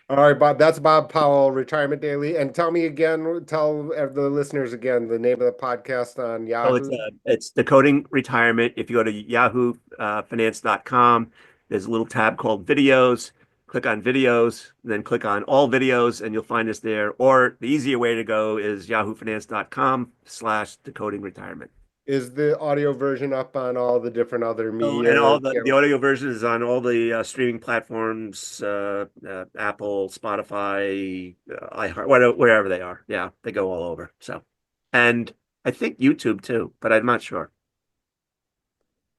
All right, Bob. That's Bob Powell, Retirement Daily. And tell me again, tell the listeners again the name of the podcast on so Yahoo. it's decoding retirement. If you go to Yahoo Finance.com, there's a little tab called videos. Click on videos, then click on all videos, and you'll find us there. Or the easier way to go is yahoofinance.com/decoding retirement. Is the audio version up on all the different other Oh, and media all the channels? audio version is on all the streaming platforms, Apple, Spotify, iHeart, wherever they are. Yeah, they go all over. So, and I think YouTube too, but I'm not sure.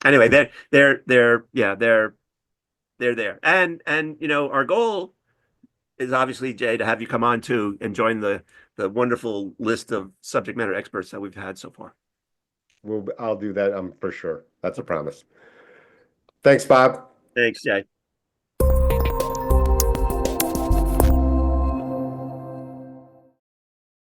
Anyway, they're there. And our goal is obviously, Jay, to have you come on too and join the wonderful list of subject matter experts that we've had so far. I'll do that, for sure. That's a promise. Thanks, Bob. Thanks, Jay.